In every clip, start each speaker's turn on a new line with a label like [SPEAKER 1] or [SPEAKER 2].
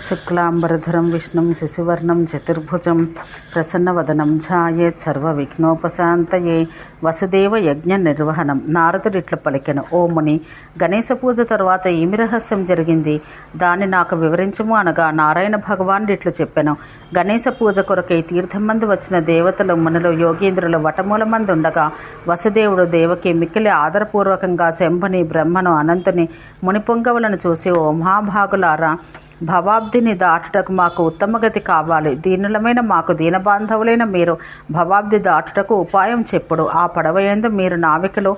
[SPEAKER 1] శుక్లాంబరధరం విష్ణుం శశివర్ణం చతుర్భుజం ప్రసన్నవదనం ఛాయేత్ సర్వవిఘ్నోపశాంతయే వసుదేవ యజ్ఞ నిర్వహణం. నారదుడిట్ల పలికెను, ఓ ముని, గణేశ పూజ తరువాత ఏమి రహస్యం జరిగింది, దాన్ని నాకు వివరించము అనగా నారాయణ భగవానుడు ఇట్లు చెప్పెను. గణేశ పూజ కొరకై తీర్థం మందు వచ్చిన దేవతలు మునులు యోగీంద్రులు వటమూల మంది ఉండగా వసుదేవుడు దేవకి మిక్కిలి ఆదరపూర్వకంగా శంభుని బ్రహ్మను అనంతుని మునిపొంగవులను చూసి, ఓ మహాభాగులారా, భవాబ్దిని దాటుటకు మాకు ఉత్తమగతి కావాలి. దీనులమైన మాకు దీనబాంధవులైన మీరు భవాబ్ది దాటుటకు ఉపాయం చెప్పుడు. ఆ పడవయందు మీరు నావికలు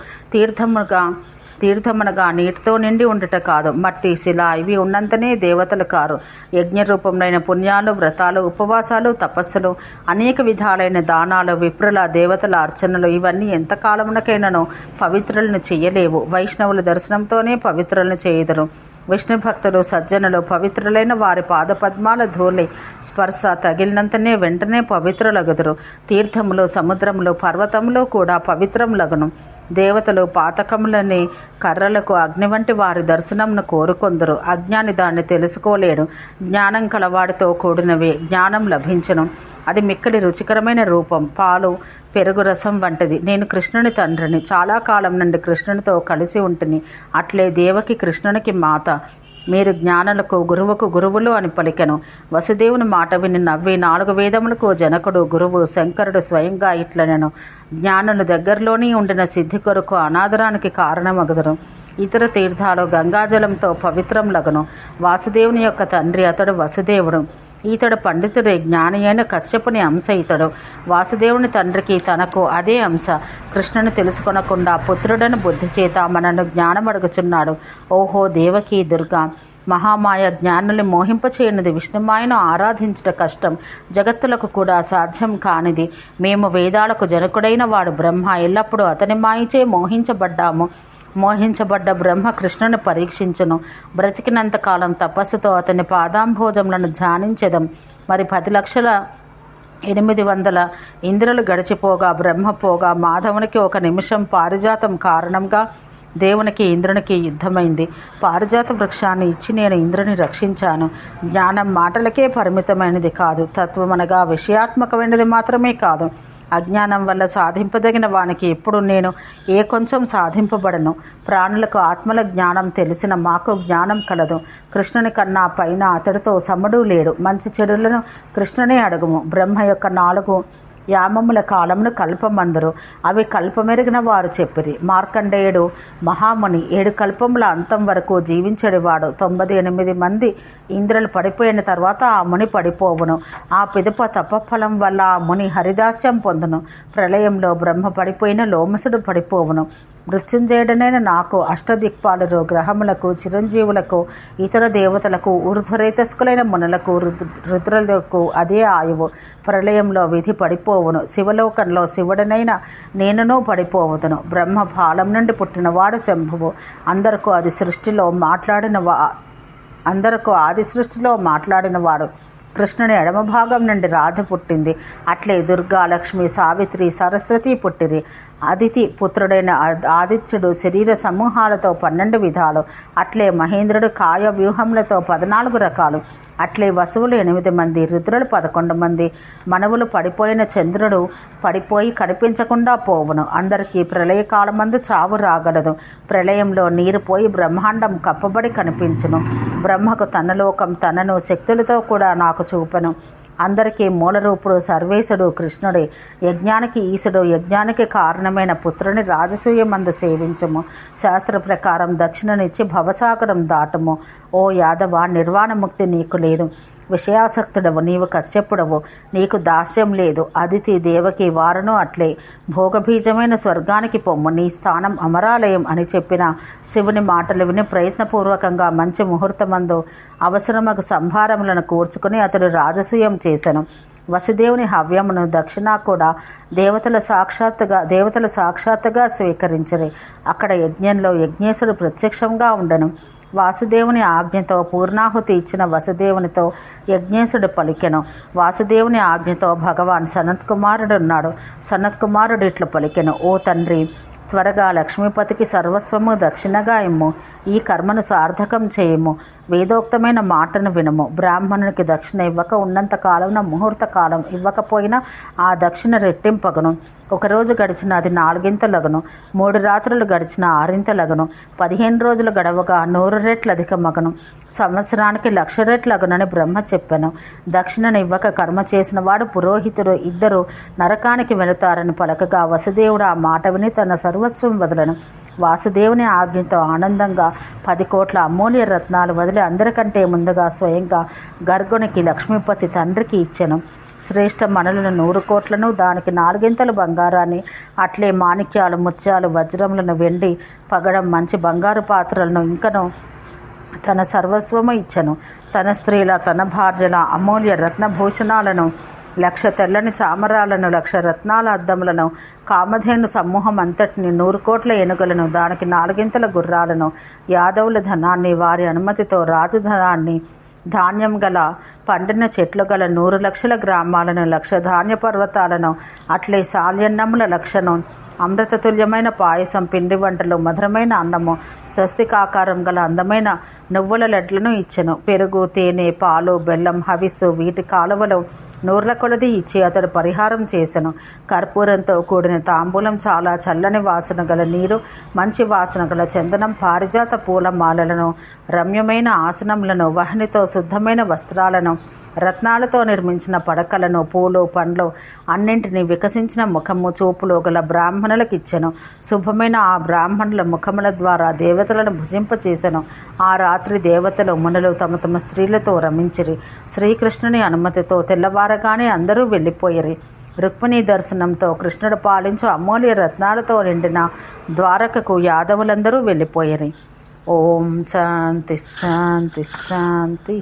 [SPEAKER 1] తీర్థమనగా నీటితో నిండి ఉండుట కాదు, మట్టి శిల ఇవి ఉన్నంతనే దేవతలు కారు. యజ్ఞరూపములైన పుణ్యాలు, వ్రతాలు, ఉపవాసాలు, తపస్సులు, అనేక విధాలైన దానాలు, విప్రుల దేవతల అర్చనలు ఇవన్నీ ఎంతకాలమునకైనాను పవిత్రులను చెయ్యలేవు. వైష్ణవుల దర్శనంతోనే పవిత్రులను చేయుదురు. విష్ణు భక్తులు సజ్జనులు పవిత్రులైన వారి పాదపద్మాల ధూళి స్పర్శ తగిలినంతనే వెంటనే పవిత్రులగుదురు. తీర్థములు, సముద్రములు, పర్వతములు కూడా పవిత్రములగును. దేవతలు పాతకములని కర్రలకు అగ్ని వంటి వారి దర్శనంను కోరుకొందరు. అజ్ఞాని దాన్ని తెలుసుకోలేడు. జ్ఞానం కలవాడితో కూడినవి జ్ఞానం లభించను. అది మిక్కలి రుచికరమైన రూపం, పాలు పెరుగు రసం వంటిది. నేను కృష్ణుని తండ్రిని, చాలా కాలం నుండి కృష్ణునితో కలిసి ఉంటుని. అట్లే దేవకి కృష్ణునికి మాత. మీరు జ్ఞానులకు గురువుకు గురువులు అని పలికెను. వసుదేవుని మాట విని నవ్వి, 4 వేదములకు జనకుడు గురువు శంకరుడు స్వయంగా ఇట్లనెను. జ్ఞానులు దగ్గరలోనే ఉండిన సిద్ధి కొరకు అనాదరానికి కారణమగుదురు. ఇతర తీర్థాలు గంగాజలంతో పవిత్రంలగును. వాసుదేవుని యొక్క తండ్రి అతడు వసుదేవుడు. ఈతడు పండితుడే, జ్ఞాని అయిన కశ్యపుని అంశ ఇతడు. వాసుదేవుని తండ్రికి తనకు అదే అంశ. కృష్ణుని తెలుసుకొనకుండా పుత్రుడని బుద్ధి చేత మనను జ్ఞానమడుగుచున్నాడు. ఓహో దేవకీ దుర్గా, మహామాయ జ్ఞానుల్ని మోహింపచేయనిది. విష్ణుమాయను ఆరాధించట కష్టం, జగత్తులకు కూడా సాధ్యం కానిది. మేము వేదాలకు జనకుడైన వాడు బ్రహ్మ, ఎల్లప్పుడూ అతని మాయచే మోహించబడ్డ బ్రహ్మ కృష్ణుని పరీక్షించును. బ్రతికినంతకాలం తపస్సుతో అతని పాదాంభోజములను ధ్యానించెదం. మరి 10,800 ఇంద్రులు గడిచిపోగా బ్రహ్మ పోగా మాధవునికి 1 నిమిషం పారిజాతం కారణంగా దేవునికి ఇంద్రునికి యుద్ధమైంది. పారిజాత వృక్షాన్ని ఇచ్చి నేను ఇంద్రుని రక్షించాను. జ్ఞానం మాటలకే పరిమితమైనది కాదు, తత్వమనగా విషయాత్మకమైనది మాత్రమే కాదు. అజ్ఞానం వల్ల సాధింపదగిన వానికి ఎప్పుడు నేను కొంచెం సాధింపబడను. ప్రాణులకు ఆత్మల జ్ఞానం తెలిసిన మాకు జ్ఞానం కలదు. కృష్ణుని కన్నా పైన అతడితో సముడు లేడు. మంచి చెడులను కృష్ణునే అడుగుము. బ్రహ్మ యొక్క 4 యామముల కాలమును కల్పమందరు. అవి కల్పమెరిగిన వారు చెప్పిరి. మార్కండేయుడు మహాముని 7 కల్పముల అంతం వరకు జీవించడివాడు. 98 మంది ఇంద్రులు పడిపోయిన తర్వాత ఆ ముని పడిపోవును. ఆ పిదప తపఫలం వల్ల ఆ ముని హరిదాస్యం పొందును. ప్రళయంలో బ్రహ్మ పడిపోయిన లోమసుడు పడిపోవును. మృత్యుంజయుడనైన నాకు అష్టదిక్పాలురు, గ్రహములకు, చిరంజీవులకు, ఇతర దేవతలకు, ఊర్ధ్వరేతస్కులైన మునులకు, రుద్రులకు అదే ఆయువు. ప్రళయంలో విధి పడిపోవును. శివలోకంలో శివుడనైన నేనునూ పడిపోవుదును. బ్రహ్మ భాలం నుండి పుట్టినవాడు శంభువు. అందరకు ఆది సృష్టిలో మాట్లాడినవాడు. కృష్ణుని ఎడమ భాగం నుండి రాధ పుట్టింది. అట్లే దుర్గా, లక్ష్మి, సావిత్రి, సరస్వతి పుట్టిరి. అదితి పుత్రుడైన ఆదిత్యుడు శరీర సమూహాలతో 12 విధాలు. అట్లే మహేంద్రుడు కాయ వ్యూహములతో 14 రకాలు. అట్లే వసువులు 8 మంది, రుద్రులు 11 మంది. మనవులు పడిపోయిన చంద్రుడు పడిపోయి కనిపించకుండా పోవును. అందరికీ ప్రళయకాలమందు చావు రాగలదు. ప్రళయంలో నీరు పోయి బ్రహ్మాండం కప్పబడి కనిపించును. బ్రహ్మకు తన లోకం, తనను శక్తులతో కూడా నాకు చూపను. అందరికీ మూలరూపుడు సర్వేశుడు కృష్ణుడే. యజ్ఞానికి ఈశుడు, యజ్ఞానికి కారణమైన పుత్రుని రాజసూయమందు సేవించము. శాస్త్ర ప్రకారం దక్షిణనిచ్చి భవసాగరం దాటము. ఓ యాదవ, నిర్వాణముక్తి నీకు లేదు. విషయాసక్తుడవు నీవు, కశ్యపుడవు, నీకు దాస్యం లేదు. అదితి, దేవకి వారును అట్లే. భోగబీజమైన స్వర్గానికి పొమ్ము, నీ స్థానం అమరాలయం అని చెప్పిన శివుని మాటలు విని ప్రయత్నపూర్వకంగా మంచి ముహూర్తమందు అవసరమగు సంభారములను కూర్చుకుని అతడు రాజసూయం చేసెను. వసుదేవుని హవ్యమును దక్షిణ కూడా దేవతల సాక్షాత్తుగా స్వీకరించరు. అక్కడ యజ్ఞంలో యజ్ఞేశుడు ప్రత్యక్షంగా ఉండను. వాసుదేవుని ఆజ్ఞతో పూర్ణాహుతి ఇచ్చిన వసుదేవునితో యజ్ఞేశుడు పలికెను. వాసుదేవుని ఆజ్ఞతో భగవాన్ సనత్కుమారుడున్నాడు. సనత్కుమారుడు ఇట్లు పలికెను, ఓ తండ్రి, త్వరగా లక్ష్మీపతికి సర్వస్వము దక్షిణగా ఇమ్ము. ఈ కర్మను సార్థకం చేయము. వేదోక్తమైన మాటను వినము. బ్రాహ్మణునికి దక్షిణ ఇవ్వక ఉన్నంత కాలం ముహూర్త కాలం ఇవ్వకపోయినా ఆ దక్షిణ రెట్టింపగను. ఒకరోజు గడిచిన అది 4 3 రాత్రులు గడిచిన 6 15 రోజులు గడవగా 100 రెట్లు అధికమగను. సంవత్సరానికి 1,00,000 రెట్లగునని బ్రహ్మ చెప్పెను. దక్షిణను ఇవ్వక కర్మ చేసిన వాడు పురోహితుడు ఇద్దరు నరకానికి వెళుతారని పలకగా వసుదేవుడు ఆ మాట విని తన సర్వస్వం వదలను. వాసుదేవుని ఆజ్ఞతో ఆనందంగా 10 కోట్ల అమూల్య రత్నాలు వదిలి అందరికంటే ముందుగా స్వయంగా గర్గునికి లక్ష్మీపతి తండ్రికి ఇచ్చెను. శ్రేష్ఠ మణులను 100 కోట్లను, దానికి 4 బంగారాన్ని, అట్లే మాణిక్యాలు, ముత్యాలు, వజ్రములను, వెండి పగడం, మంచి బంగారు పాత్రలను, ఇంకను తన సర్వస్వము ఇచ్చెను. తన స్త్రీల, తన భార్యల అమూల్య రత్నభూషణాలను, 1,00,000 తెల్లని చామరాలను, 1,00,000 రత్నాల అద్దములను, కామధేను సమూహం అంతటిని, 100 కోట్ల ఏనుగులను, దానికి 4 గుర్రాలను, యాదవుల ధనాన్ని, వారి అనుమతితో రాజు ధనాన్ని, ధాన్యం గల పండిన చెట్లు గల 100 లక్షల గ్రామాలను, 1,00,000 ధాన్య పర్వతాలను, అట్లే శాల్యన్నముల 1,00,000ను, అమృతతుల్యమైన పాయసం, పిండి వంటలు, మధురమైన అన్నము, స్వస్తికాకారం గల అందమైన నువ్వుల లడ్లను ఇచ్చెను. పెరుగు, తేనె, పాలు, బెల్లం, హవిస్సు వీటి కాలువలు 100ల కొలది ఇచ్చి అతడు పరిహారం చేసెను. కర్పూరంతో కూడిన తాంబూలం, చాలా చల్లని వాసన గల నీరు, మంచి వాసన గల చందనం, పారిజాత పూల మాలలను, రమ్యమైన ఆసనములను, వహనితో శుద్ధమైన వస్త్రాలను, రత్నాలతో నిర్మించిన పడకలను, పూలు, పండ్లు అన్నింటినీ, వికసించిన ముఖము, చూపులు గల బ్రాహ్మణులకు ఇచ్చెను. శుభమైన ఆ బ్రాహ్మణుల ముఖముల ద్వారా దేవతలను భుజింపచేసెను. ఆ రాత్రి దేవతలు, మునులు తమ తమ స్త్రీలతో రమించిరి. శ్రీకృష్ణుని అనుమతితో తెల్లవారగానే అందరూ వెళ్ళిపోయిరి. రుక్మిణీ దర్శనంతో కృష్ణుడు పాలించు అమూల్య రత్నాలతో నిండిన ద్వారకకు యాదవులందరూ వెళ్ళిపోయిరి. ఓం శాంతి శాంతి శాంతి.